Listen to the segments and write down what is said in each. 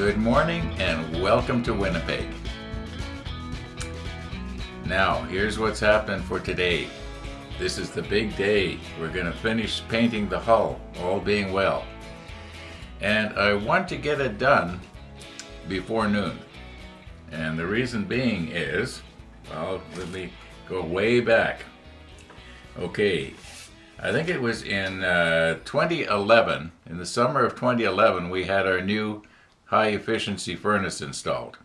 Good morning and welcome to Winnipeg. Now, here's what's happening for today. This is the big day. We're going to finish painting the hull, all being well. And I want to get it done before noon. And the reason being is, well, let me go way back. Okay, I think it was in 2011, in the summer of 2011, we had our new high efficiency furnace installed.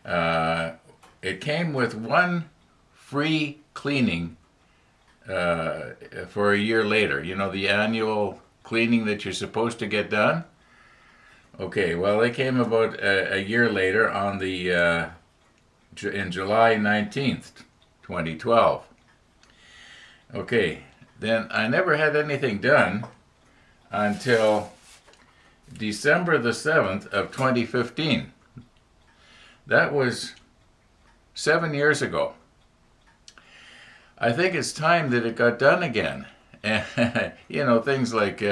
It came with one free cleaning for a year later. You know, the annual cleaning that you're supposed to get done? Okay, well, they came about a year later on the in July 19th, 2012. Okay, then I never had anything done until December the 7th of 2015. That was 7 years ago. I think it's time that it got done again. You know, things like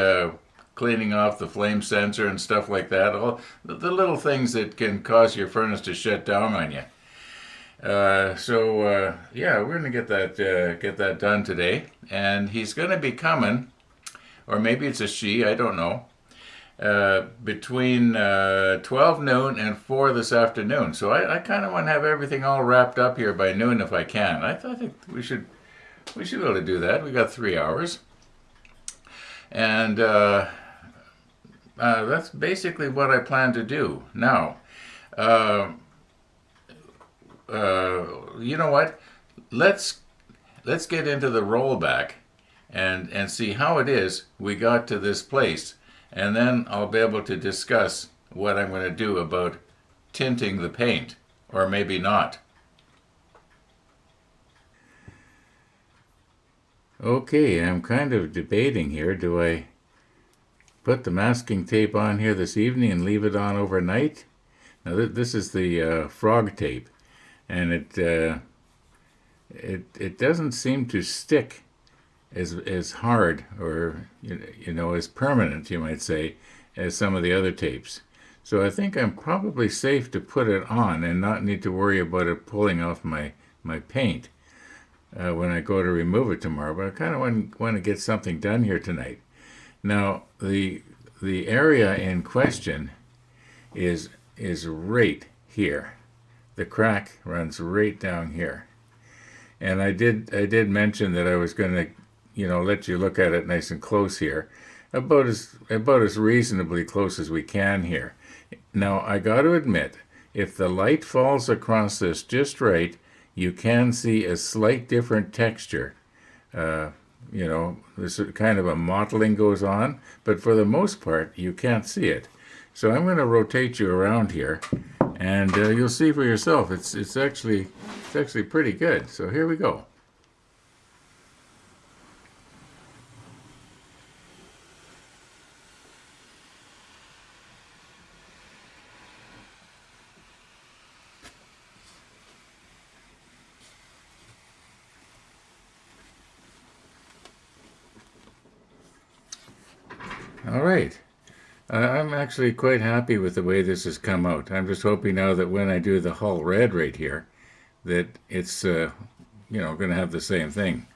cleaning off the flame sensor and stuff like that. All the little things that can cause your furnace to shut down on you. Yeah, we're gonna get that done today, and he's gonna be coming, or maybe it's a she, I don't know, between 12 noon and 4 this afternoon. So I kind of want to have everything all wrapped up here by noon if I can. I think we should be able to do that. We got 3 hours, and that's basically what I plan to do now. You know what? Let's get into the rollback and see how it is we got to this place, and then I'll be able to discuss what I'm going to do about tinting the paint, or maybe not. Okay, I'm kind of debating here. Do I put the masking tape on here this evening and leave it on overnight? Now this is the frog tape, and it doesn't seem to stick as hard, or you know, as permanent, you might say, as some of the other tapes. So I think I'm probably safe to put it on and not need to worry about it pulling off my paint when I go to remove it tomorrow. But I kind of want to get something done here tonight. Now the area in question is right here. The crack runs right down here, and I did mention that I was going to, you know, let you look at it nice and close here, about as reasonably close as we can here. Now I got to admit, if the light falls across this just right, you can see a slight different texture. You know, this kind of a mottling goes on, but for the most part, you can't see it. So I'm going to rotate you around here, and you'll see for yourself. It's actually pretty good. So here we go. All right. I'm actually quite happy with the way this has come out. I'm just hoping now that when I do the hull red right here, that it's you know, going to have the same thing.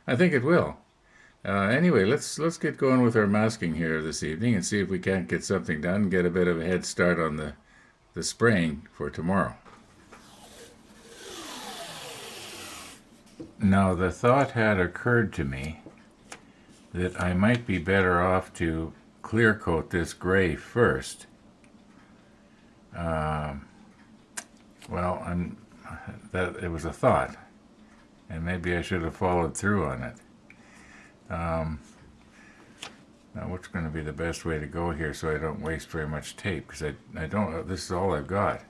I think it will. Anyway, let's get going with our masking here this evening and see if we can't get something done and get a bit of a head start on the spraying for tomorrow. Now the thought had occurred to me that I might be better off to clear coat this gray first. Well, it was a thought, and maybe I should have followed through on it. Now, what's going to be the best way to go here so I don't waste very much tape? Because I don't. This is all I've got.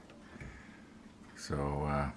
So.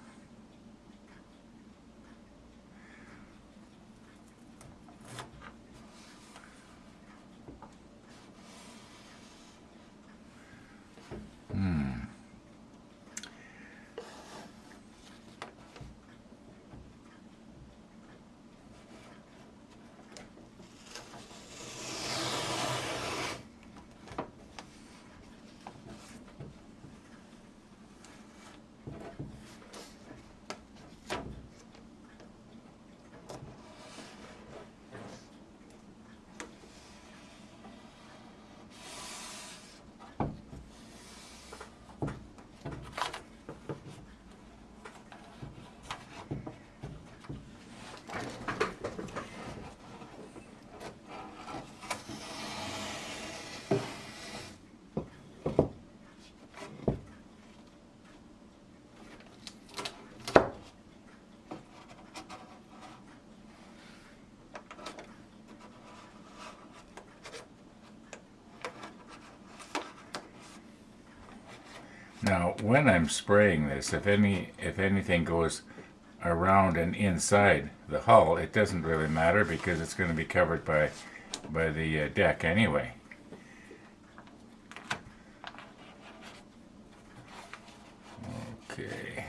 Now, when I'm spraying this, if anything goes around and inside the hull, it doesn't really matter because it's going to be covered by the deck anyway. Okay.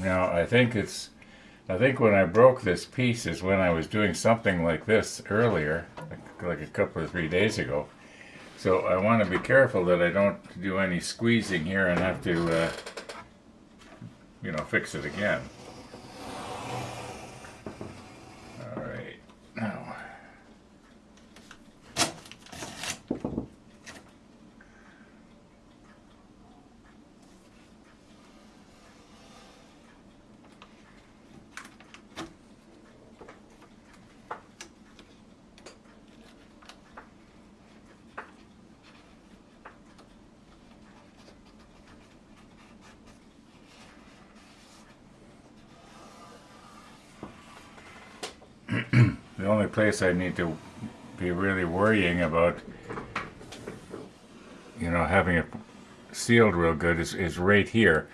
Now, I think when I broke this piece is when I was doing something like this earlier, like a couple or 3 days ago. So I want to be careful that I don't do any squeezing here and have to, fix it again. All right, now. The only place I need to be really worrying about, having it sealed real good is right here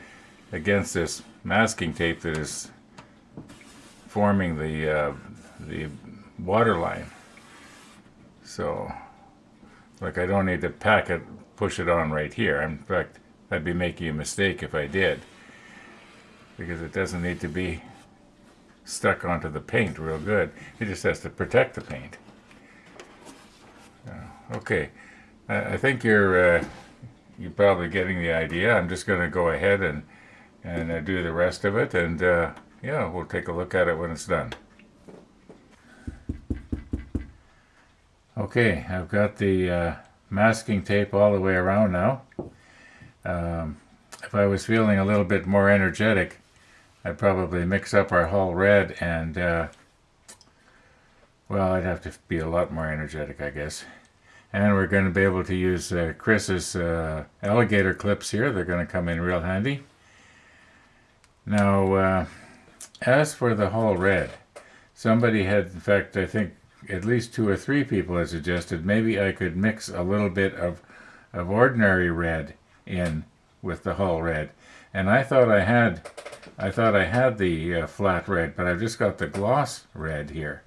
against this masking tape that is forming the water line. So, like, I don't need to push it on right here. In fact, I'd be making a mistake if I did, because it doesn't need to be stuck onto the paint real good. It just has to protect the paint. Okay, I think you're probably getting the idea. I'm just going to go ahead and do the rest of it, and we'll take a look at it when it's done. Okay, I've got the masking tape all the way around now. If I was feeling a little bit more energetic, I'd probably mix up our hull red and, I'd have to be a lot more energetic, I guess. And we're going to be able to use Chris's alligator clips here. They're going to come in real handy. Now, as for the hull red, somebody had, in fact, I think at least 2 or 3 people had suggested maybe I could mix a little bit of ordinary red in with the hull red. And I thought I had the flat red, but I've just got the gloss red here.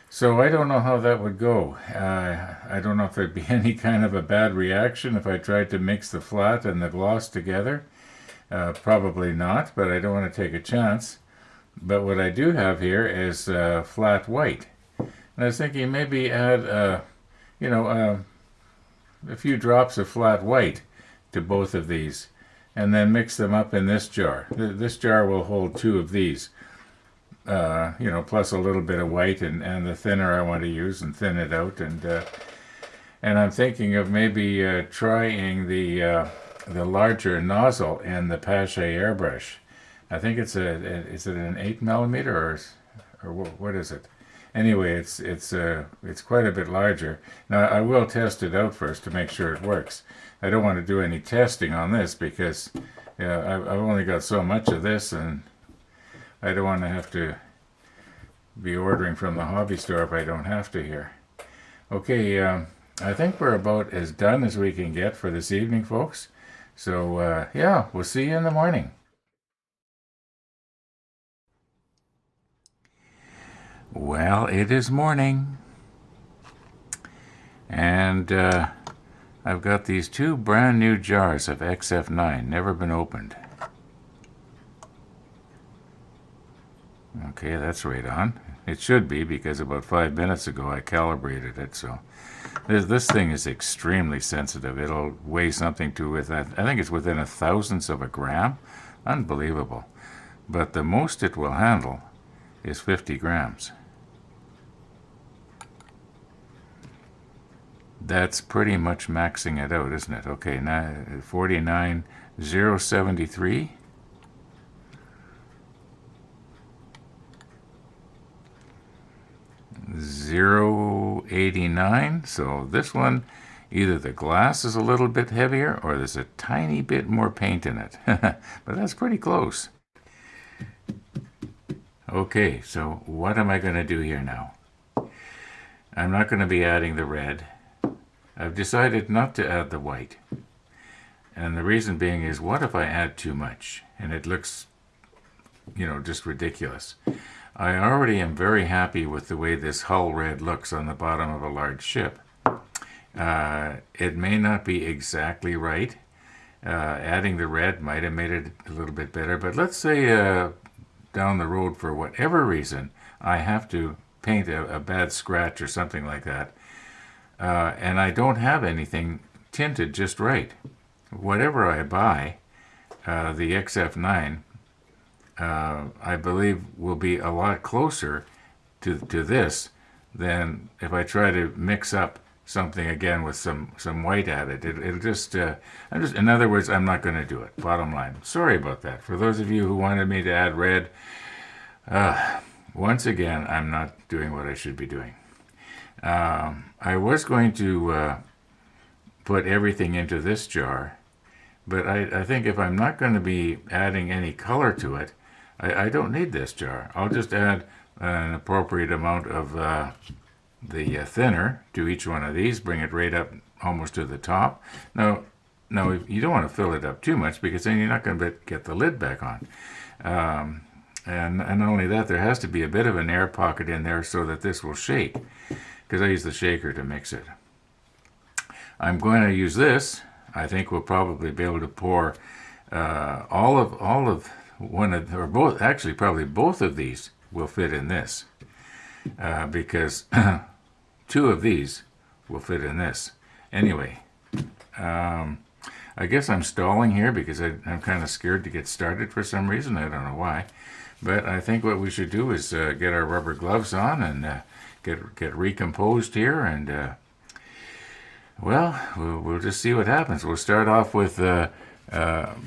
So I don't know how that would go. I don't know if there'd be any kind of a bad reaction if I tried to mix the flat and the gloss together. Probably not, but I don't want to take a chance. But what I do have here is flat white. And I was thinking maybe add, a few drops of flat white to both of these, and then mix them up in this jar. This jar will hold 2 of these, plus a little bit of white and the thinner I want to use, and thin it out. And I'm thinking of maybe trying the larger nozzle in the Pache airbrush. I think is it an 8mm or what is it? Anyway, it's quite a bit larger. Now I will test it out first to make sure it works. I don't want to do any testing on this because I've only got so much of this, and I don't want to have to be ordering from the hobby store if I don't have to here. Okay, I think we're about as done as we can get for this evening, folks. So we'll see you in the morning. Well, it is morning, and I've got these 2 brand new jars of XF9, never been opened. Okay, that's right on. It should be, because about 5 minutes ago I calibrated it. So this thing is extremely sensitive. It'll weigh something to I think it's within 1,000th of a gram. Unbelievable. but the most it will handle is 50 grams. That's pretty much maxing it out, isn't it? Okay, now 49,073. 089. So this one, either the glass is a little bit heavier or there's a tiny bit more paint in it. But that's pretty close. Okay, so what am I going to do here now? I'm not going to be adding the red. I've decided not to add the white. And the reason being is, what if I add too much and it looks, just ridiculous? I already am very happy with the way this hull red looks on the bottom of a large ship. It may not be exactly right. Adding the red might have made it a little bit better, but let's say down the road, for whatever reason, I have to paint a bad scratch or something like that, and I don't have anything tinted just right. Whatever I buy, the XF9, I believe will be a lot closer to this than if I try to mix up something again with some white added. It'll just, in other words, I'm not going to do it. Bottom line. Sorry about that. For those of you who wanted me to add red, once again, I'm not doing what I should be doing. I was going to put everything into this jar, but I think if I'm not going to be adding any color to it, I don't need this jar. I'll just add an appropriate amount of the thinner to each one of these, bring it right up almost to the top. Now you don't want to fill it up too much, because then you're not going to get the lid back on. And not only that, there has to be a bit of an air pocket in there so that this will shake, because I use the shaker to mix it. I'm going to use this. I think we'll probably be able to pour all of one of, or both, actually probably both of these will fit in this, because two of these will fit in this. Anyway, I guess I'm stalling here because I'm kind of scared to get started for some reason. I don't know why. But I think what we should do is get our rubber gloves on and get recomposed here, and we'll just see what happens. We'll start off with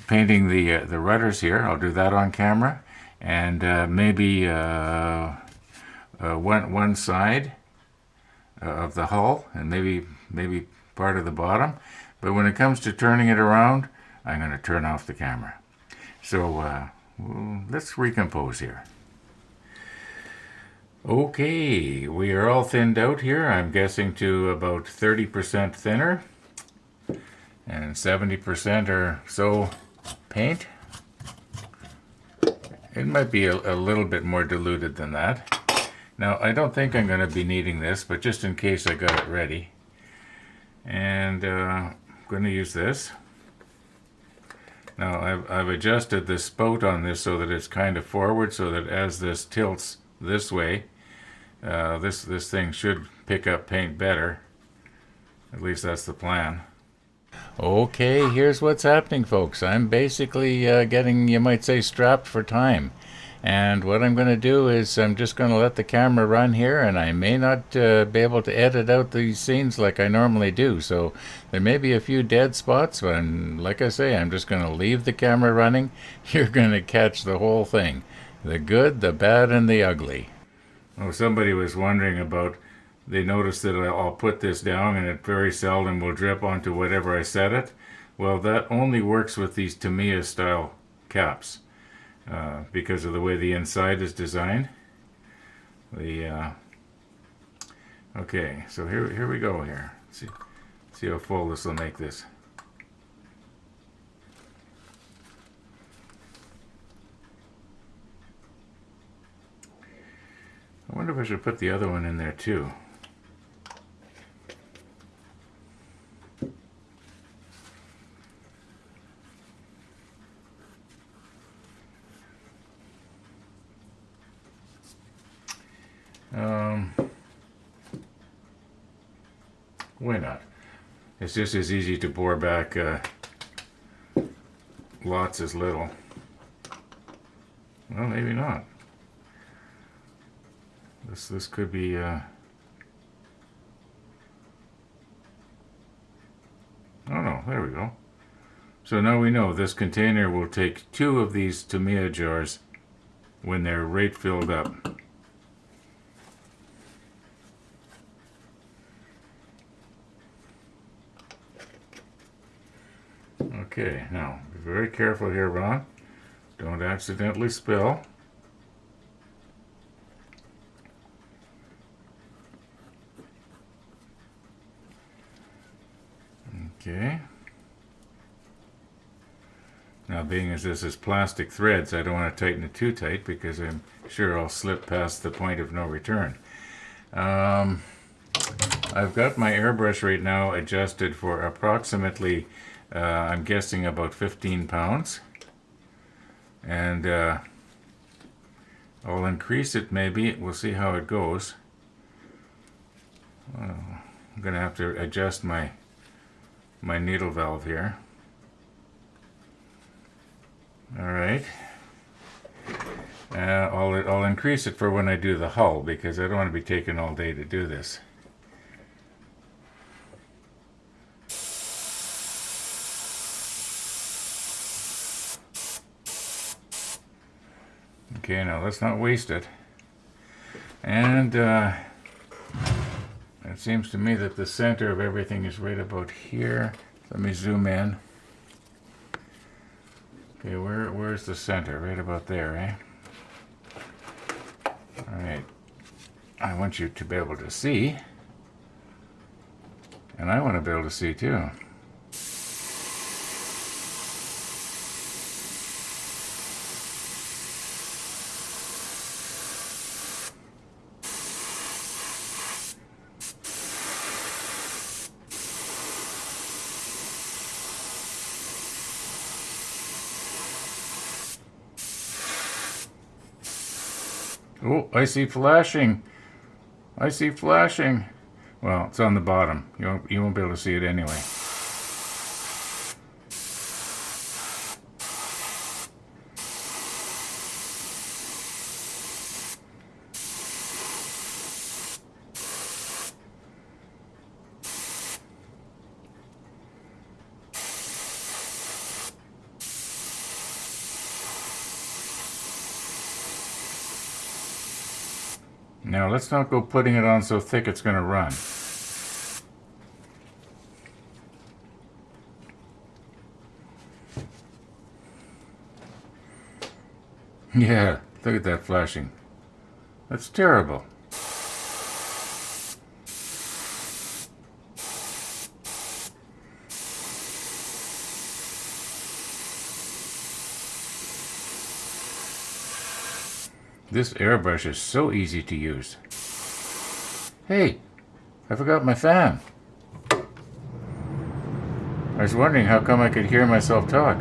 painting the rudders here. I'll do that on camera, and maybe one side of the hull, and maybe part of the bottom. But when it comes to turning it around, I'm going to turn off the camera. So let's recompose here. Okay, we are all thinned out here. I'm guessing to about 30% thinner, and 70% or so paint. It might be a little bit more diluted than that. Now, I don't think I'm going to be needing this, but just in case, I got it ready. And I'm going to use this. Now, I've adjusted the spout on this so that it's kind of forward, so that as this tilts this way, this thing should pick up paint better. At least that's the plan. Okay, here's what's happening, folks. I'm basically getting, you might say, strapped for time. And what I'm going to do is I'm just going to let the camera run here, and I may not be able to edit out these scenes like I normally do. So there may be a few dead spots, but like I say, I'm just going to leave the camera running. You're going to catch the whole thing. The good, the bad, and the ugly. Oh, somebody was wondering about, they noticed that I'll put this down and it very seldom will drip onto whatever I set it. Well, that only works with these Tamiya style caps. Because of the way the inside is designed. Okay, so here we go here. See how full this will make this. I wonder if I should put the other one in there too. Why not? It's just as easy to pour back lots as little. Well, maybe not. This could be. Oh no, there we go. So now we know this container will take 2 of these Tamiya jars when they're right filled up. Okay, now be very careful here, Ron. Don't accidentally spill. Okay. Now, being as this is plastic threads, I don't want to tighten it too tight because I'm sure I'll slip past the point of no return. I've got my airbrush right now adjusted for approximately, I'm guessing about 15 pounds. And I'll increase it maybe. We'll see how it goes. I'm going to have to adjust my needle valve here. All right. I'll increase it for when I do the hull because I don't want to be taking all day to do this. Okay, now let's not waste it. And it seems to me that the center of everything is right about here. Let me zoom in. Okay, where's the center? Right about there, eh? All right. I want you to be able to see. And I want to be able to see too. Oh, I see flashing. I see flashing. Well, it's on the bottom. You won't be able to see it anyway. Now let's not go putting it on so thick it's going to run. Yeah, look at that flashing. That's terrible. This airbrush is so easy to use. Hey, I forgot my fan. I was wondering how come I could hear myself talk.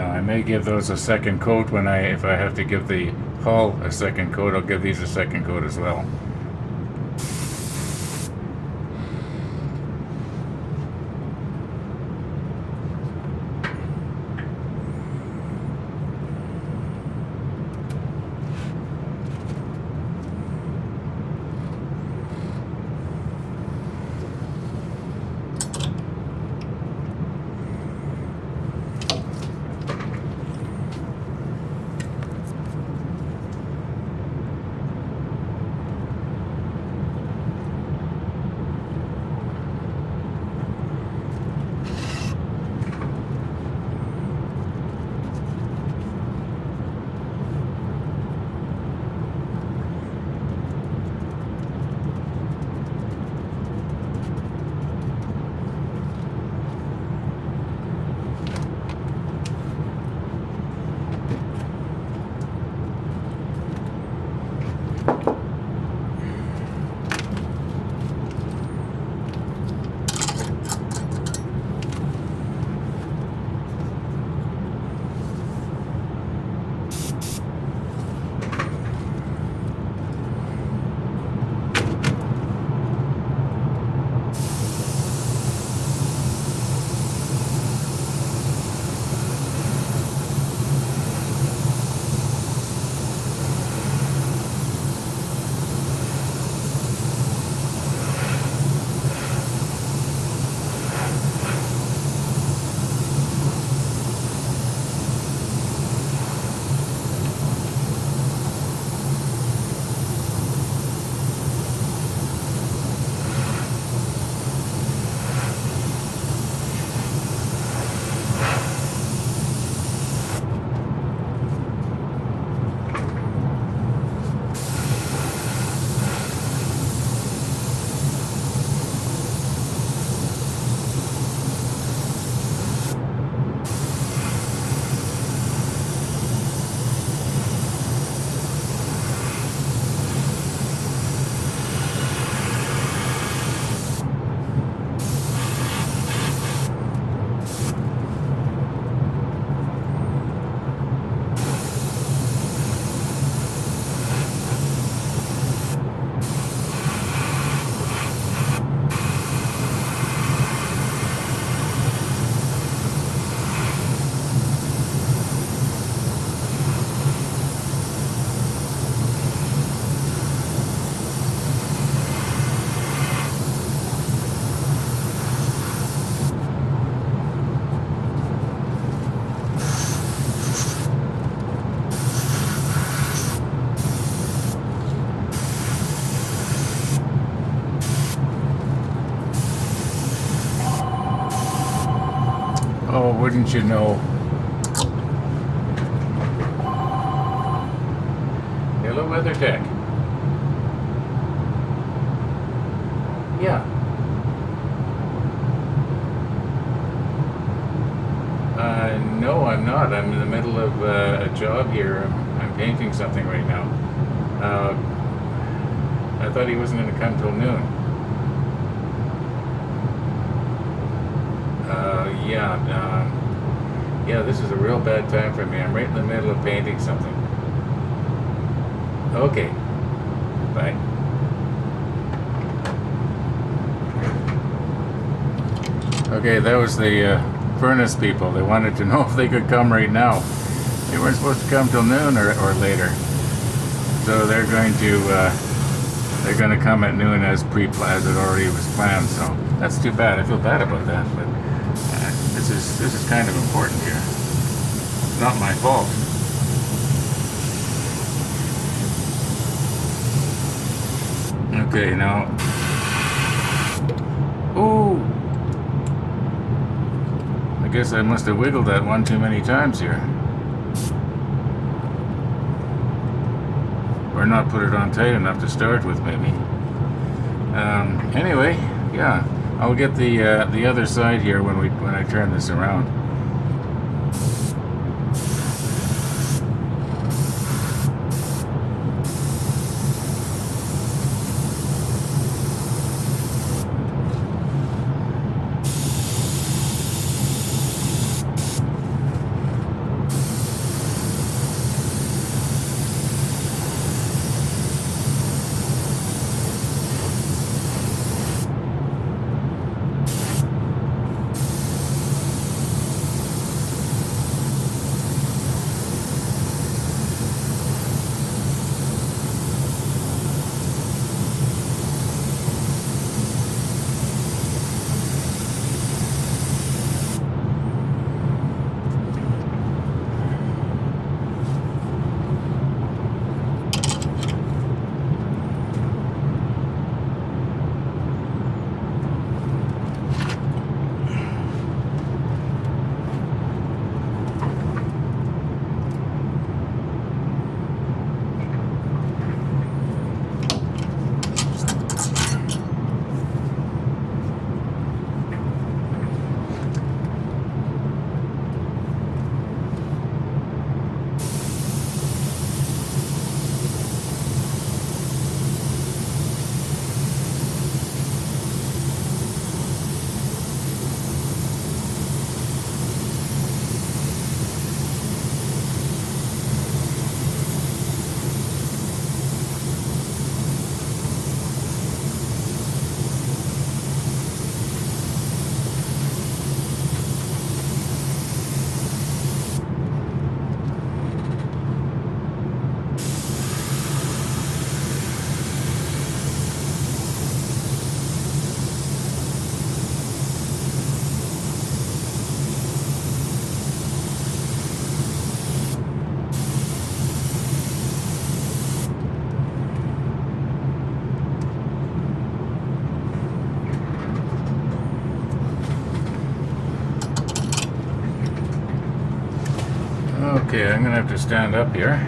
I may give those a second coat if I have to give the hull a second coat, I'll give these a second coat as well. Oh, wouldn't you know? Hello, Weather Tech. Yeah. No, I'm not. I'm in the middle of a job here. I'm painting something right now. I thought he wasn't going to come till noon. Yeah, this is a real bad time for me. I'm right in the middle of painting something. Okay, bye. Okay, that was the furnace people. They wanted to know if they could come right now. They weren't supposed to come till noon or later. So they're going to come at noon as it already was planned. So that's too bad. I feel bad about that, but this is kind of important here. It's not my fault. Okay, now. Ooh. I guess I must have wiggled that one too many times here. Or not put it on tight enough to start with, maybe. Anyway, yeah, I'll get the other side here when I turn this around. Okay, I'm gonna have to stand up here.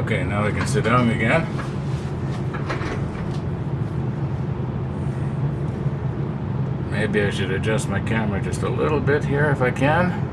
Okay, now we can sit down again. Maybe I should adjust my camera just a little bit here if I can.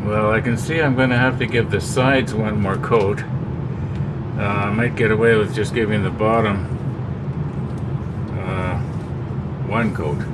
Well, I can see I'm going to have to give the sides one more coat. I might get away with just giving the bottom one coat.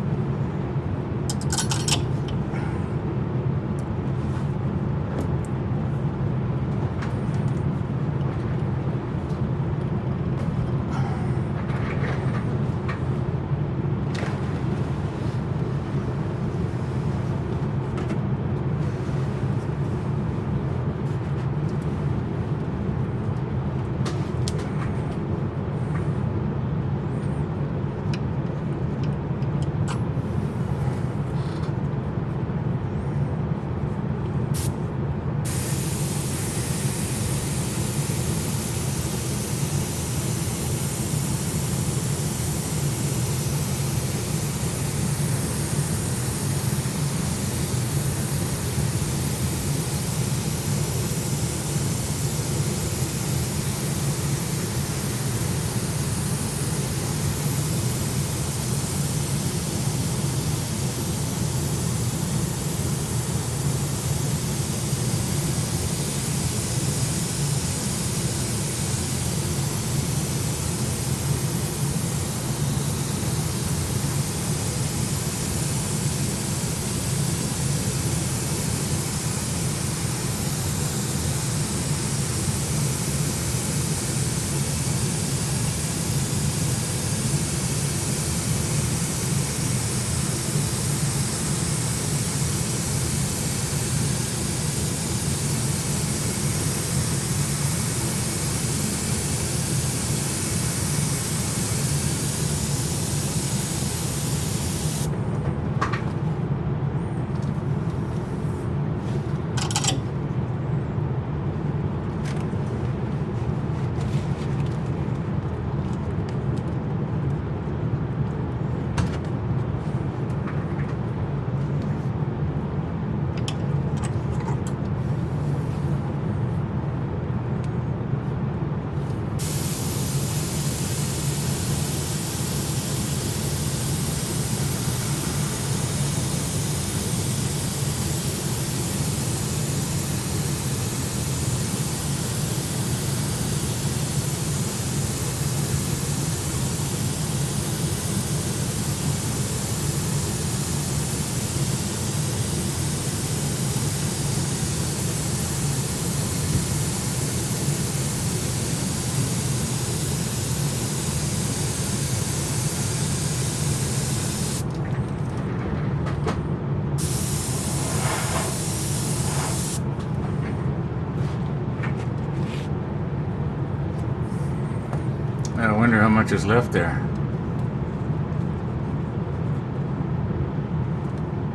I wonder how much is left there.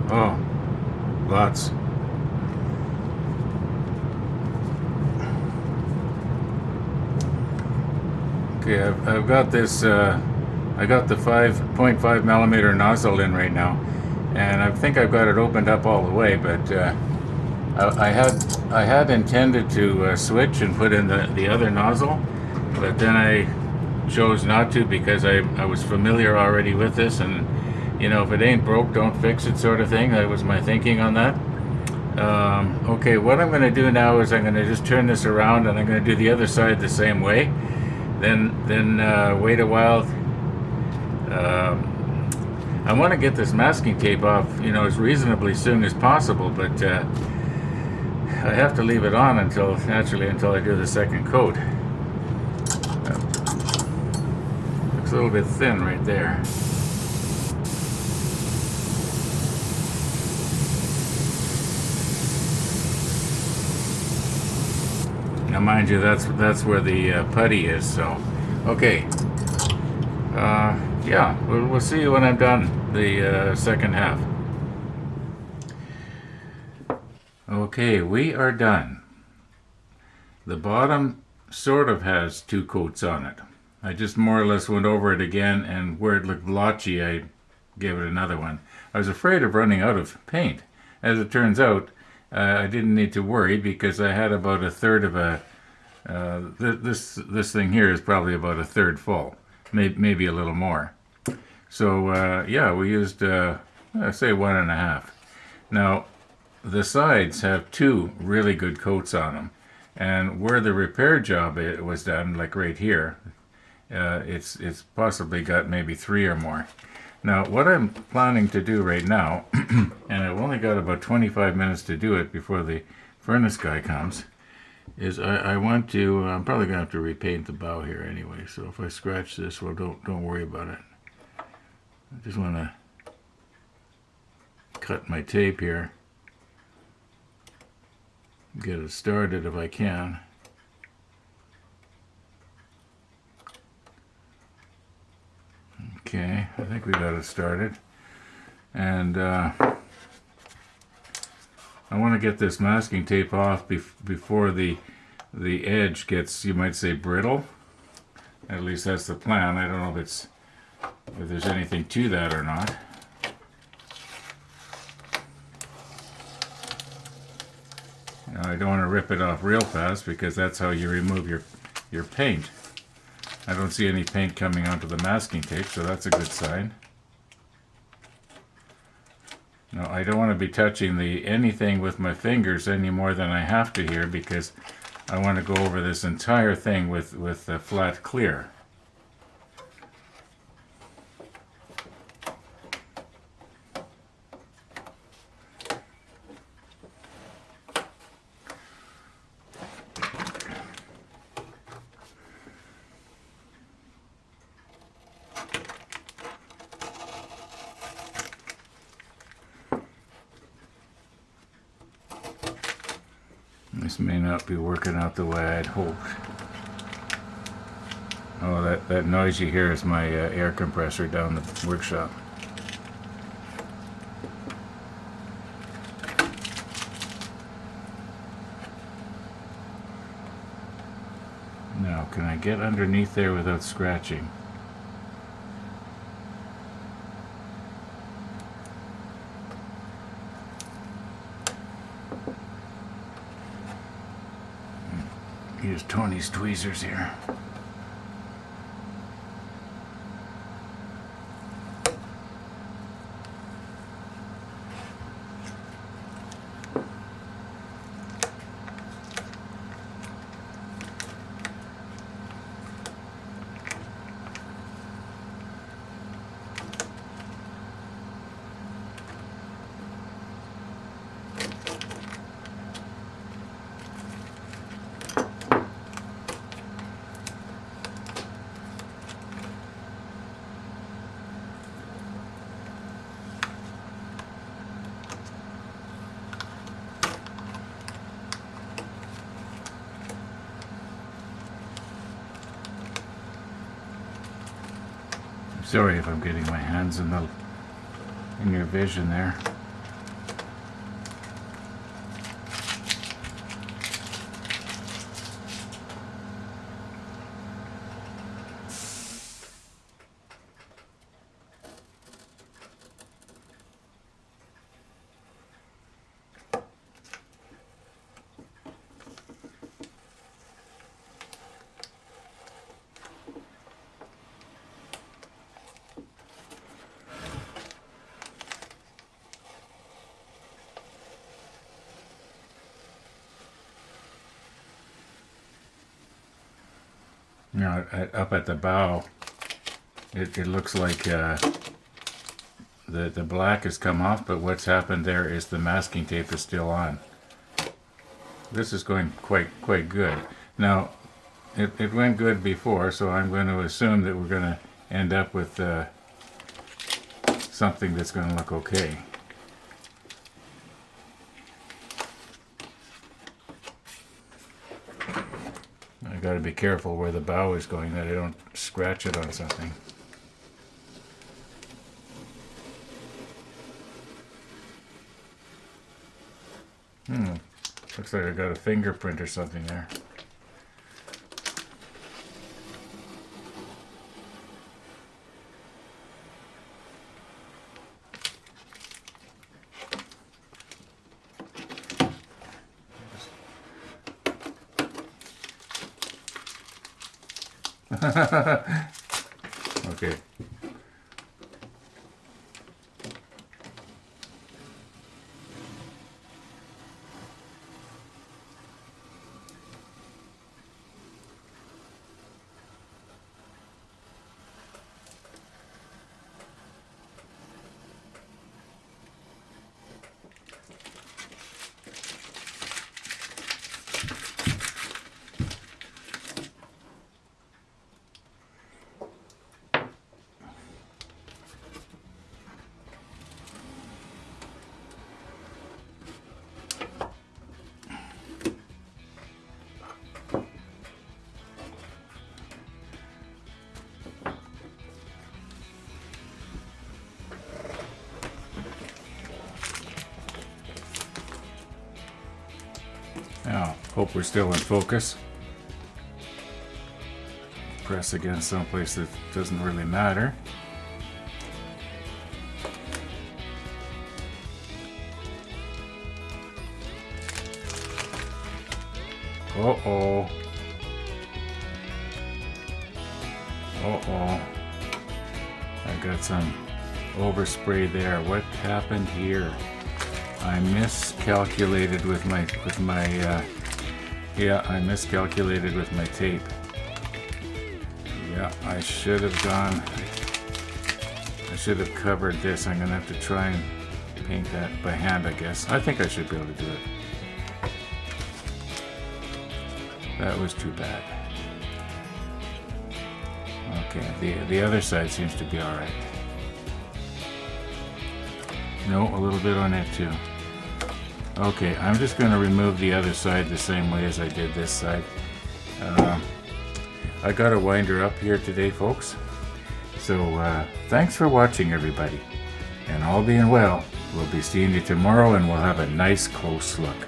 Oh, lots. Okay, I've got this, I got the 5.5 millimeter nozzle in right now, and I think I've got it opened up all the way, but I had intended to switch and put in the other nozzle, but then I chose not to because I was familiar already with this, and you know, if it ain't broke, don't fix it sort of thing. That was my thinking on that. Okay, what I'm going to do now is I'm going to just turn this around and I'm going to do the other side the same way. Then wait a while. I want to get this masking tape off, as reasonably soon as possible, but I have to leave it on until I do the second coat. Looks a little bit thin right there. Now, mind you, that's where the putty is. So, okay. Yeah, we'll see you when I'm done the second half. Okay, we are done. The bottom sort of has two coats on it. I just more or less went over it again, and where it looked blotchy, I gave it another one. I was afraid of running out of paint. As it turns out, I didn't need to worry because I had about a third of a. This thing here is probably about a third full, maybe a little more. So yeah, we used say 1.5. Now the sides have two really good coats on them, and where the repair job it was done, like right here, it's possibly got maybe 3 or more. Now what I'm planning to do right now, and I've only got about 25 minutes to do it before the furnace guy comes, is I want to. I'm probably gonna have to repaint the bow here anyway. So if I scratch this, well, don't worry about it. I just want to cut my tape here, get it started if I can. Okay, I think we got it started, and I want to get this masking tape off before the edge gets, you might say, brittle. At least that's the plan. I don't know if there's anything to that or not. Now, I don't want to rip it off real fast because that's how you remove your paint. I don't see any paint coming onto the masking tape, so that's a good sign. Now, I don't want to be touching anything with my fingers any more than I have to here because I want to go over this entire thing with flat clear. This may not be working out the way I'd hoped. Oh, that noise you hear is my air compressor down the workshop. Now, can I get underneath there without scratching? Use Tony's tweezers here. Sorry if I'm getting my hands in your vision there. you know, up at the bow, it looks like the black has come off, but what's happened there is the masking tape is still on. This is going quite good. Now, it went good before, so I'm going to assume that we're going to end up with something that's going to look okay. I got to be careful where the bow is going, that I don't scratch it on something. Looks like I got a fingerprint or something there. Okay. Now, hope we're still in focus. Press against someplace that doesn't really matter. Uh-oh. Uh-oh. I got some overspray there. What happened here? I miscalculated with my I miscalculated with my tape. Yeah, I should have covered this. I'm gonna have to try and paint that by hand, I guess. I think I should be able to do it. That was too bad. Okay, the other side seems to be alright. No, a little bit on it too. Okay, I'm just going to remove the other side the same way as I did this side. I got a winder up here today, folks. So thanks for watching, everybody. And all being well, we'll be seeing you tomorrow and we'll have a nice close look.